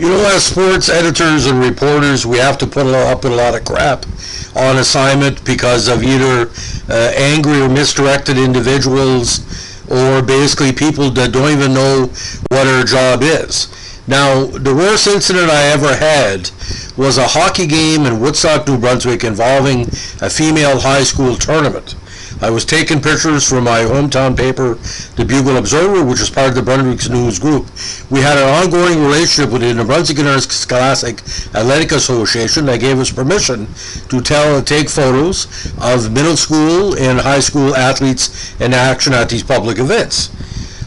You know, as sports editors and reporters, we have to put up with a lot of crap on assignment because of either angry or misdirected individuals, or basically people that don't even know what their job is. Now, the worst incident I ever had was a hockey game in Woodstock, New Brunswick, involving a female high school tournament. I was taking pictures for my hometown paper, the Bugle Observer, which is part of the Brunswick News Group. We had an ongoing relationship with the New Brunswick Interscholastic Athletic Association that gave us permission to take photos of middle school and high school athletes in action at these public events.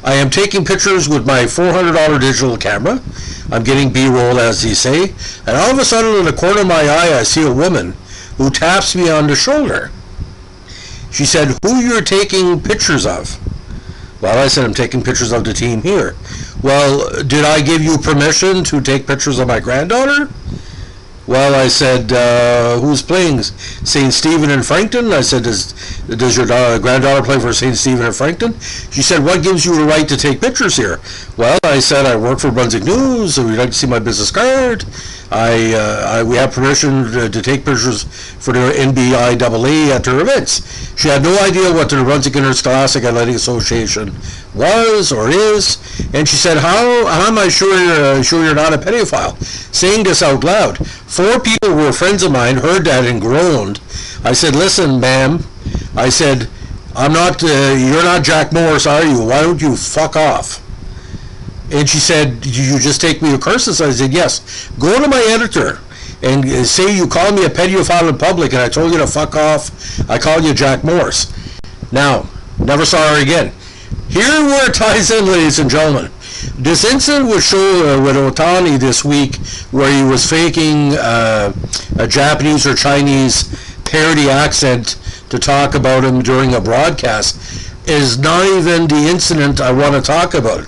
I am taking pictures with my $400 digital camera. I'm getting B-roll, as they say, and all of a sudden in the corner of my eye I see a woman who taps me on the shoulder. She said, "Who you're taking pictures of?" Well, I said, "I'm taking pictures of the team here." "Well, did I give you permission to take pictures of my granddaughter?" "Well," I said, "Who's playing? St. Stephen and Frankton?" I said, does your granddaughter play for St. Stephen and Frankton?" She said, "What gives you the right to take pictures here?" "Well," I said, "I work for Brunswick News. Would you like to see my business card? We have permission to take pictures for the NBIAA at their events." She had no idea what the Brunswick Interscholastic Athletic Association was or is, and she said, how am I sure you're not a pedophile?" Saying this out loud, 4 people who were friends of mine heard that and groaned. I said, "Listen, ma'am," I said, "I'm not, you're not Jack Morris, are you? Why don't you fuck off?" And she said, "Did you just take me to curses?" I said, "Yes. Go to my editor and say you called me a pedophile in public and I told you to fuck off. I called you Jack Morris." Now, never saw her again. Here where it ties in, ladies and gentlemen. This incident was shown with Otani this week, where he was faking a Japanese or Chinese parody accent to talk about him during a broadcast, is not even the incident I want to talk about.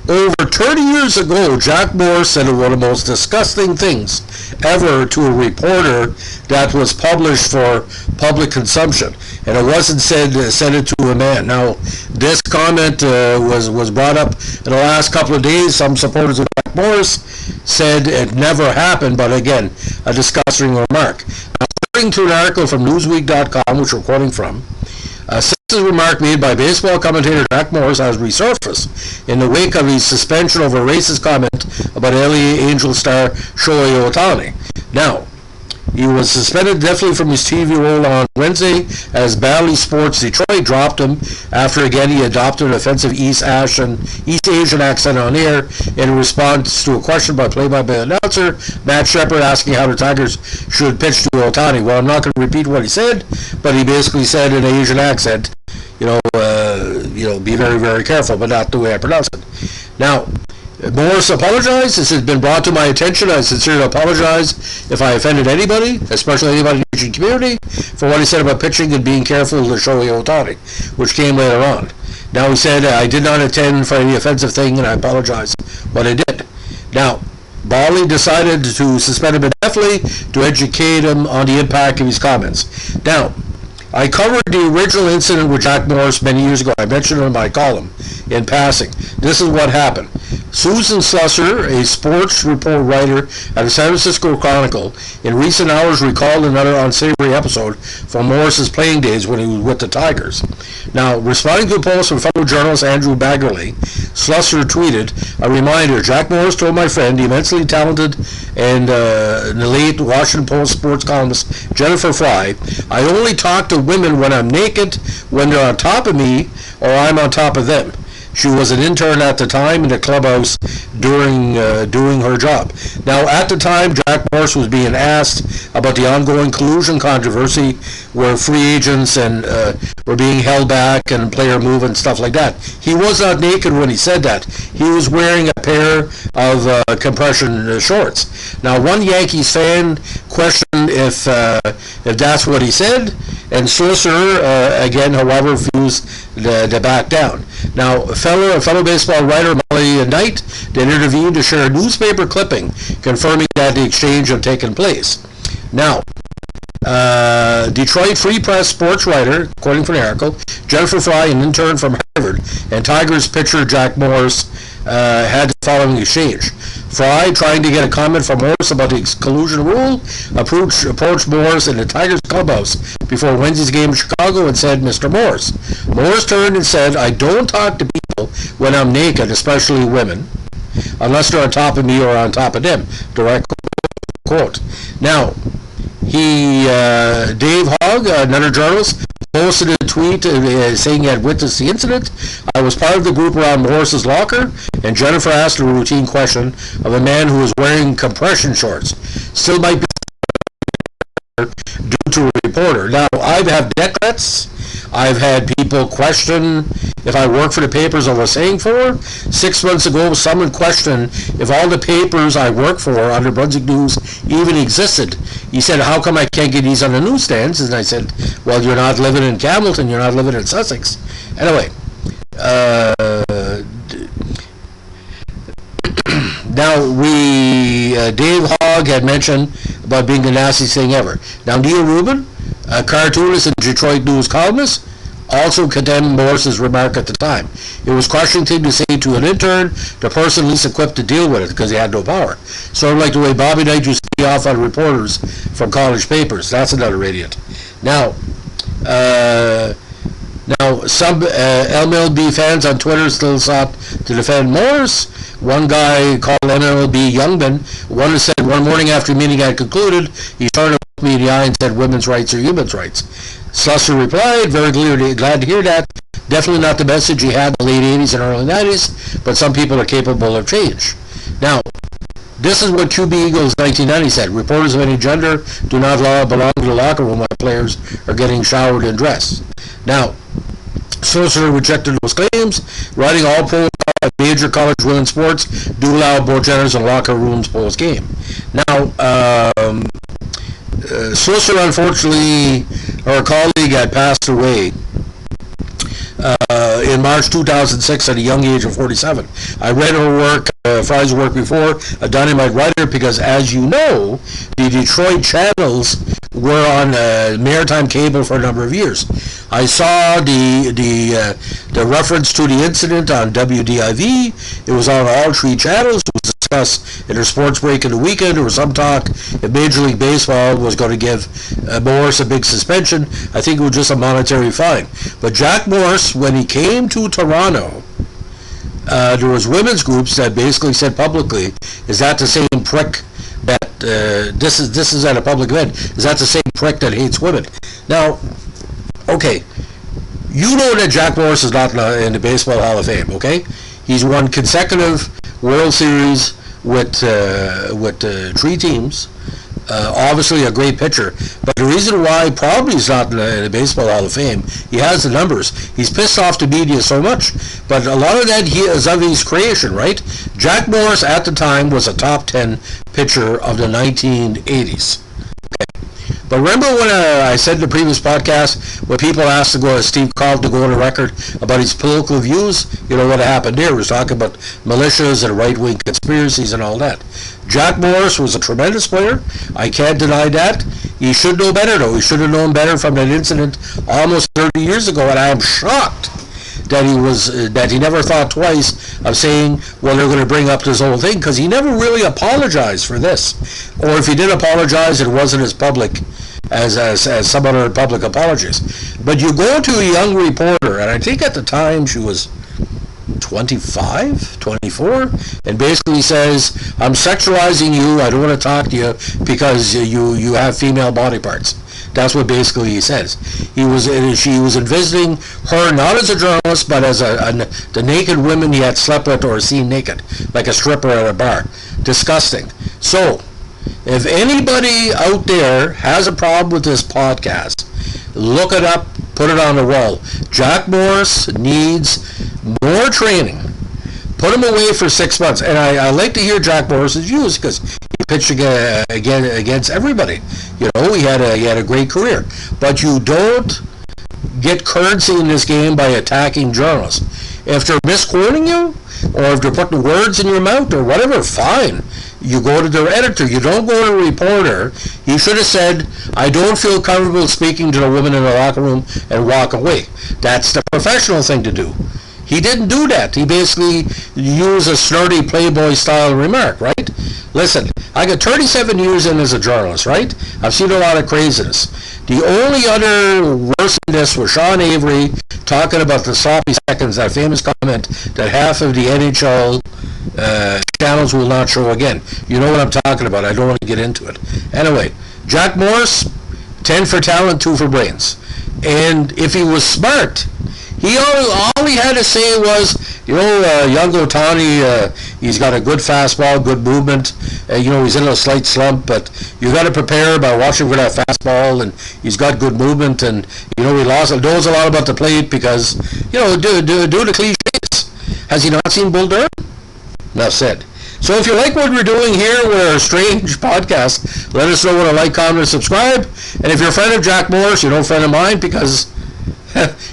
Over 30 years ago, Jack Morris said one of the most disgusting things ever to a reporter that was published for public consumption, and it wasn't said it to a man. Now, this comment was brought up in the last couple of days. Some supporters of Jack Morris said it never happened, but again, a disgusting remark. Now, according to an article from Newsweek.com, which we're quoting from, a sexist remark made by baseball commentator Jack Morris has resurfaced in the wake of his suspension over a racist comment about LA Angels star Shohei Ohtani. Now, he was suspended definitely from his TV role on Wednesday as Bally Sports Detroit dropped him after again he adopted an offensive East Asian accent on air in response to a question by play-by-play announcer Matt Shepard asking how the Tigers should pitch to Ohtani. Well, I'm not going to repeat what he said, but he basically said in an Asian accent, be very, very careful, but not the way I pronounce it. Now, Morris apologized. This has been brought to my attention. I sincerely apologize if I offended anybody, especially anybody in the pitching community, for what he said about pitching and being careful to Shohei Ohtani, which came later on. Now, he said, "I did not intend for any offensive thing, and I apologize," but I did. Now, Bally decided to suspend him indefinitely to educate him on the impact of his comments. Now, I covered the original incident with Jack Morris many years ago. I mentioned it in my column in passing. This is what happened. Susan Slusser, a sports report writer at the San Francisco Chronicle, in recent hours recalled another unsavory episode from Morris's playing days when he was with the Tigers. Now, responding to a post from fellow journalist Andrew Baggerly, Slusser tweeted, "A reminder, Jack Morris told my friend, the immensely talented and the late Washington Post sports columnist Jennifer Fry, I only talk to women when I'm naked, when they're on top of me, or I'm on top of them." She was an intern at the time in the clubhouse doing her job. Now, at the time, Jack Morris was being asked about the ongoing collusion controversy where free agents and were being held back and player move and stuff like that. He was not naked when he said that. He was wearing a pair of compression shorts. Now, one Yankees fan questioned if that's what he said, and Slusser, again, however, refused to back down. Now, a fellow baseball writer, Molly Knight, then intervened to share a newspaper clipping confirming that the exchange had taken place. Now, Detroit Free Press sports writer, according to the article, Jennifer Fry, an intern from Harvard, and Tigers pitcher Jack Morris had the following exchange. Fry, trying to get a comment from Morris about the collusion rule, approached Morris in the Tigers clubhouse before Wednesday's game in Chicago and said, "Mr. Morris." Morris turned and said, "I don't talk to people when I'm naked, especially women, unless they're on top of me or on top of them." Direct quote. Now, Dave Hogg, another journalist, posted a tweet saying he had witnessed the incident. "I was part of the group around Morris's locker, and Jennifer asked a routine question of a man who was wearing compression shorts. Still might be due to a reporter." Now, I've had death threats. I've had people question if I work for the papers I was saying for. 6 months ago, someone questioned if all the papers I work for under Brunswick News even existed. He said, "How come I can't get these on the newsstands?" And I said, "Well, you're not living in Campbellton, you're not living in Sussex." Anyway, now Dave Hogg had mentioned about being the nastiest thing ever. Now, Neil Rubin, a cartoonist and Detroit News columnist, also condemned Morris's remark at the time. "It was crushing thing to say to an intern, the person least equipped to deal with it, because he had no power. Sort of like the way Bobby Knight used to be off on reporters from college papers." That's another idiot. Now, some MLB fans on Twitter still sought to defend Morris. One guy called MLB Youngman, one said one morning after the meeting had concluded, he turned me in the eye and said, "Women's rights are human rights." Slusser replied, "Very clearly, glad to hear that. Definitely not the message he had in the late 80s and early 90s, but some people are capable of change." Now, this is what QB Eagles 1990 said. "Reporters of any gender do not belong to the locker room while players are getting showered and dressed." Now, Slusser rejected those claims, writing all pro major college women's sports do allow both genders in locker rooms post-game. Now, Slusser, unfortunately, her colleague had passed away in March 2006 at a young age of 47. I read her work, Fry's work before, a dynamite writer, because as you know, the Detroit channels were on maritime cable for a number of years. I saw the reference to the incident on WDIV. It was on all three channels. It was discussed in her sports break in the weekend. There was some talk that Major League Baseball was going to give Morris a big suspension. I think it was just a monetary fine. But Jack Morris, when he came to Toronto, there was women's groups that basically said publicly, "Is that the same prick that this is at a public event? Is that the same prick that hates women?" Now, okay, you know that Jack Morris is not in the Baseball Hall of Fame. Okay, he's won consecutive World Series with 3 teams. Obviously a great pitcher, but the reason why probably he's not in the Baseball Hall of Fame, he has the numbers. He's pissed off the media so much, but a lot of that is of his creation, right? Jack Morris at the time was a top 10 pitcher of the 1980s. Okay. But remember when I said in the previous podcast, when people asked Steve Carlton to go on the record about his political views, you know what happened there? He was talking about militias and right-wing conspiracies and all that. Jack Morris was a tremendous player. I can't deny that. He should know better, though. He should have known better from that incident almost 30 years ago, and I am shocked that he never thought twice of saying, well, they're going to bring up this whole thing, because he never really apologized for this. Or if he did apologize, it wasn't as public as some other public apologies. But you go to a young reporter, and I think at the time she was 25, 24, and basically says, "I'm sexualizing you, I don't want to talk to you because you have female body parts." That's what basically he says. She was envisioning her not as a journalist, but as the naked women he had slept with or seen naked, like a stripper at a bar. Disgusting. So, if anybody out there has a problem with this podcast, look it up, put it on the wall. Jack Morris needs more training. Put him away for 6 months. And I like to hear Jack Morris's views, because he pitched against everybody. You know, he had a great career. But you don't get currency in this game by attacking journalists. If they're misquoting you, or if they're putting words in your mouth or whatever, fine. You go to their editor. You don't go to a reporter. You should have said, "I don't feel comfortable speaking to the woman in the locker room," and walk away. That's the professional thing to do. He didn't do that. He basically used a snarty Playboy-style remark, right? Listen, I got 37 years in as a journalist, right? I've seen a lot of craziness. The only other worse than this was Sean Avery talking about the sloppy seconds, that famous comment that half of the NHL channels will not show again. You know what I'm talking about. I don't want to get into it. Anyway, Jack Morris, 10 for talent, 2 for brains. And if he was smart, all he had to say was, young Otani, he's got a good fastball, good movement. He's in a slight slump, but you got to prepare by watching for that fastball, and he's got good movement, and he knows a lot about the plate because, due to cliches. Has he not seen Bull Durham? Enough said. So if you like what we're doing here, we're a strange podcast. Let us know what a like, comment, and subscribe. And if you're a friend of Jack Morris, you're no friend of mine because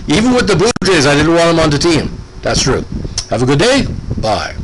even with the Blue Jays, I didn't want him on the team. That's true. Have a good day. Bye.